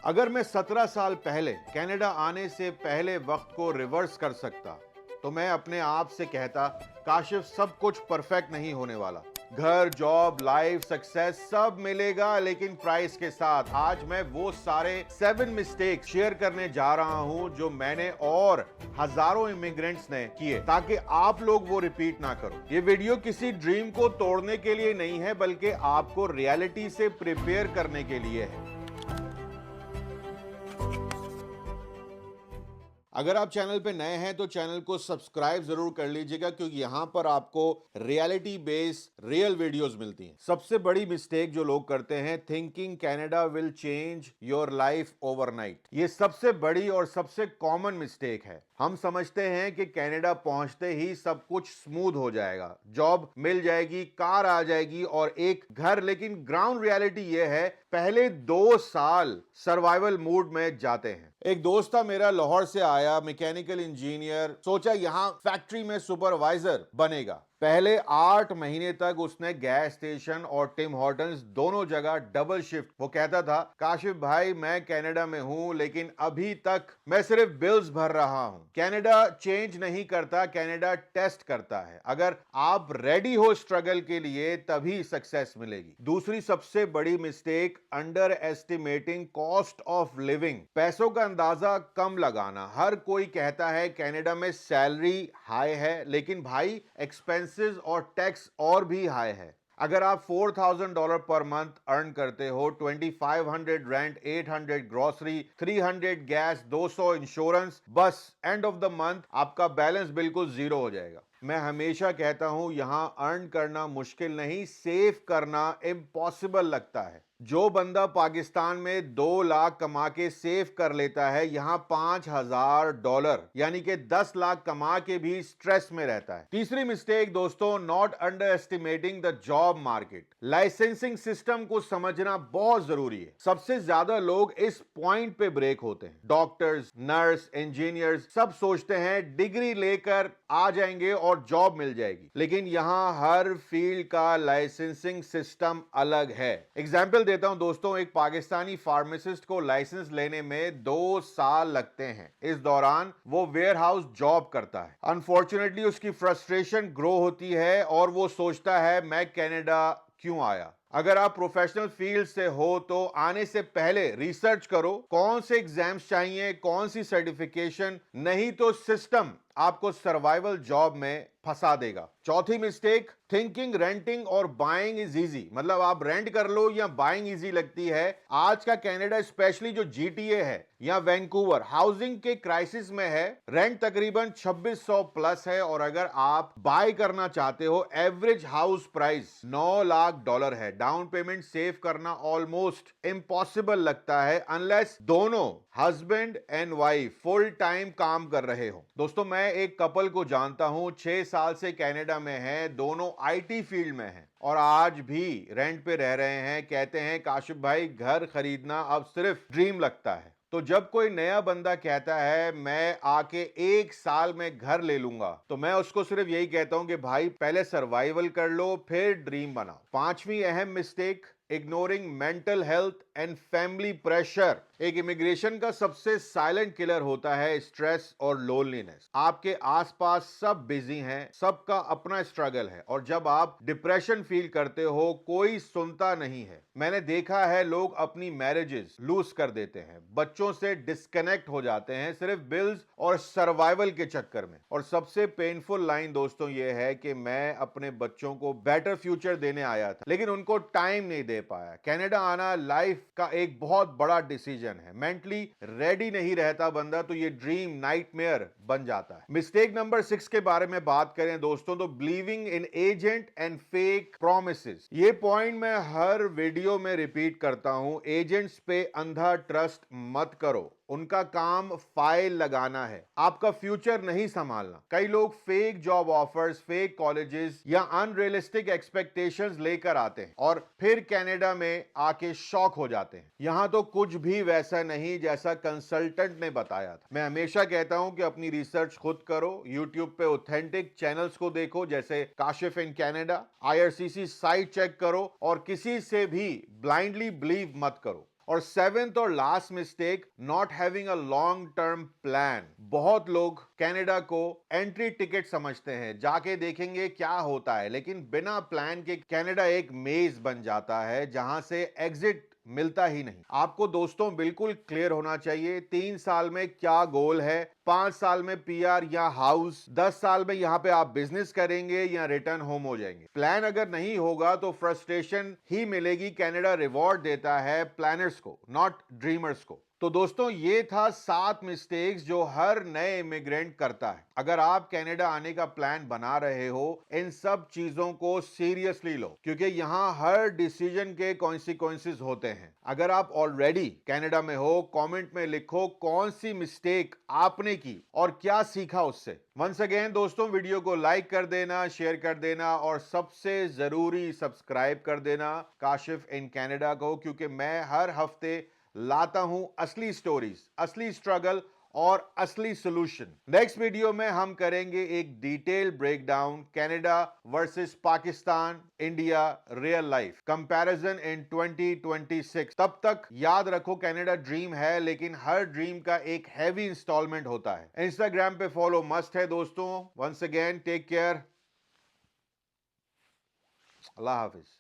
अगर मैं 17 साल पहले कनाडा आने से पहले वक्त को रिवर्स कर सकता तो मैं अपने आप से कहता, काशिफ सब कुछ परफेक्ट नहीं होने वाला। घर, जॉब, लाइफ, सक्सेस सब मिलेगा, लेकिन प्राइस के साथ। आज मैं वो सारे 7 मिस्टेक्स शेयर करने जा रहा हूं जो मैंने और हजारों इमिग्रेंट्स ने किए, ताकि आप लोग वो रिपीट ना करो। ये वीडियो किसी ड्रीम को तोड़ने के लिए नहीं है, बल्कि आपको रियलिटी से प्रिपेयर करने के लिए है। अगर आप चैनल पे नए हैं तो चैनल को सब्सक्राइब जरूर कर लीजिएगा, क्योंकि यहां पर आपको रियलिटी बेस्ड रियल वीडियोस मिलती हैं। सबसे बड़ी मिस्टेक जो लोग करते हैं, thinking Canada will change your life overnight. ये सबसे बड़ी और सबसे कॉमन मिस्टेक है। हम समझते हैं कि कनाडा पहुंचते ही सब कुछ स्मूथ हो जाएगा, जॉब मिल जाएगी, कार आ जाएगी और एक घर। लेकिन ग्राउंड रियलिटी ये है, पहले 2 साल सर्वाइवल मूड में जाते हैं। एक दोस्त था मेरा, लाहौर से आया, मैकेनिकल इंजीनियर, सोचा यहां फैक्ट्री में सुपरवाइजर बनेगा। पहले 8 महीने तक उसने गैस स्टेशन और टिम हॉर्टन्स दोनों जगह डबल शिफ्ट। वो कहता था, काशिफ भाई मैं कनाडा में हूं, लेकिन अभी तक मैं सिर्फ बिल्स भर रहा हूं। कनाडा चेंज नहीं करता, कनाडा टेस्ट करता है। अगर आप रेडी हो स्ट्रगल के लिए, तभी सक्सेस मिलेगी। दूसरी सबसे बड़ी mistake, under estimating cost of living. पैसों का अंदाजा कम लगाना। हर कोई कहता है कनाडा में सैलरी हाई है, लेकिन भाई एक्सपेंस और टैक्स और भी हाई है। अगर आप $4,000 पर मंथ अर्न करते हो, 2500 रेंट, 800 ग्रोसरी, 300 गैस, 200 इंश्योरेंस, बस एंड ऑफ द मंथ आपका बैलेंस बिल्कुल जीरो हो जाएगा। मैं हमेशा कहता हूं, यहां अर्न करना मुश्किल नहीं, सेव करना इम्पॉसिबल लगता है। जो बंदा पाकिस्तान में 2 लाख कमा के सेव कर लेता है, यहां $5,000 यानी कि 10 लाख कमा के भी स्ट्रेस में रहता है। तीसरी मिस्टेक दोस्तों, not under estimating the job market. Licensing system को समझना बहुत जरूरी है। सबसे ज्यादा लोग इस पॉइंट पे ब्रेक होते हैं। डॉक्टर्स, नर्स, इंजीनियर्स सब सोचते हैं डिग्री लेकर आ जाएंगे और जॉब मिल जाएगी, लेकिन यहां हर फील्ड का लाइसेंसिंग सिस्टम अलग है। एग्जाम्पल देता हूं दोस्तों, एक पाकिस्तानी फार्मासिस्ट को लाइसेंस लेने में 2 साल लगते हैं। इस दौरान वो वेयर हाउस जॉब करता है। अनफॉर्चुनेटली उसकी फ्रस्ट्रेशन ग्रो होती है और वो सोचता है, मैं कनाडा क्यों आया। अगर आप प्रोफेशनल फील्ड से हो तो आने से पहले रिसर्च करो, कौन से एग्जाम्स चाहिए, कौन सी सर्टिफिकेशन, नहीं तो सिस्टम आपको सर्वाइवल जॉब में फंसा देगा। चौथी मिस्टेक, थिंकिंग रेंटिंग और बाइंग इज इजी। मतलब आप रेंट कर लो या बाइंग इजी लगती है। आज का कनाडा, स्पेशली जो जीटीए है या वैंकूवर, हाउसिंग के क्राइसिस में है। रेंट तकरीबन 2600 प्लस है, और अगर आप बाय करना चाहते हो, एवरेज हाउस प्राइस $9 लाख है। डाउन पेमेंट सेव करना ऑलमोस्ट इम्पॉसिबल लगता है, अनलेस दोनों husband and wife full time काम कर रहे हो। दोस्तों मैं एक कपल को जानता हूं, 6 साल से कनाडा में है, दोनों आईटी फील्ड में हैं और आज भी रेंट पे रह रहे हैं। कहते हैं, काशिफ भाई घर खरीदना अब सिर्फ ड्रीम लगता है। तो जब कोई नया बंदा कहता है मैं आके 1 साल में घर ले लूंगा, तो मैं उसको सिर्फ यही कहता हूं कि भाई पहले सर्वाइवल कर लो, फिर ड्रीम बनाओ। पांचवी अहम mistake, ignoring mental health and family pressure. एक इमिग्रेशन का सबसे साइलेंट किलर होता है स्ट्रेस और लोनलीनेस। आपके आसपास सब बिजी हैं, सबका अपना स्ट्रगल है, और जब आप डिप्रेशन फील करते हो, कोई सुनता नहीं है। मैंने देखा है लोग अपनी मैरिजेस लूज कर देते हैं, बच्चों से डिस्कनेक्ट हो जाते हैं, सिर्फ बिल्स और सर्वाइवल के चक्कर में। और सबसे पेनफुल लाइन दोस्तों ये है कि मैं अपने बच्चों को बेटर फ्यूचर देने आया था, लेकिन उनको टाइम नहीं दे पाया। कनाडा आना लाइफ का एक बहुत बड़ा डिसीजन है। मेंटली रेडी नहीं रहता बंदा तो ये ड्रीम नाइटमेयर बन जाता है। मिस्टेक नंबर 6 के बारे में बात करें दोस्तों, तो believing in agent and fake promises. ये पॉइंट मैं हर वीडियो में रिपीट करता हूं। एजेंट्स पे अंधा ट्रस्ट मत करो, उनका काम फाइल लगाना है, आपका फ्यूचर नहीं संभालना। कई लोग fake job offers, fake colleges या अनरियलिस्टिक एक्सपेक्टेशंस लेकर आते हैं और फिर कनाडा में आके शॉक हो जाते हैं। यहां तो कुछ भी वैसा नहीं जैसा कंसल्टेंट ने बताया था। मैं हमेशा कहता हूं कि अपनी रिसर्च खुद करो। यूट्यूब पे ऑथेंटिक चैनल्स को देखो, जैसे Kashif in Canada, IRCC site check करो और किसी से भी ब्लाइंडली बिलीव मत करो। और सेवेंथ और last mistake, not having a long term plan. बहुत लोग कनाडा को एंट्री टिकट समझते हैं, जाके देखेंगे क्या होता है, लेकिन बिना प्लान के कनाडा एक मेज बन जाता है जहां से एग्जिट मिलता ही नहीं। आपको दोस्तों बिल्कुल क्लियर होना चाहिए 3 साल में क्या गोल है, 5 साल में पीआर या हाउस, 10 साल में यहां पे आप बिजनेस करेंगे या रिटर्न होम हो जाएंगे। प्लान अगर नहीं होगा तो फ्रस्ट्रेशन ही मिलेगी। कनाडा रिवॉर्ड देता है प्लानर्स को, नॉट ड्रीमर्स को। तो दोस्तों ये था 7 मिस्टेक्स जो हर नए इमिग्रेंट करता है। अगर आप कनाडा आने का प्लान बना रहे हो, इन सब चीजों को सीरियसली लो, क्योंकि यहां हर डिसीजन के कॉन्सिक्वेंसेस होते हैं। अगर आप ऑलरेडी कनाडा में हो, कमेंट में लिखो कौन सी मिस्टेक आपने की और क्या सीखा उससे। वंस अगेन दोस्तों, वीडियो को लाइक कर देना, शेयर कर देना और सबसे जरूरी सब्सक्राइब कर देना काशिफ इन कनाडा को, क्योंकि मैं हर हफ्ते लाता हूं असली स्टोरीज, असली स्ट्रगल और असली सॉल्यूशन। नेक्स्ट वीडियो में हम करेंगे एक detail breakdown, Canada versus Pakistan, India real life comparison in 2026। तब तक याद रखो, कनाडा ड्रीम है, लेकिन हर ड्रीम का एक हैवी इंस्टॉलमेंट होता है। इंस्टाग्राम पे फॉलो मस्ट है दोस्तों। वंस अगेन टेक केयर, अल्लाह हाफिज।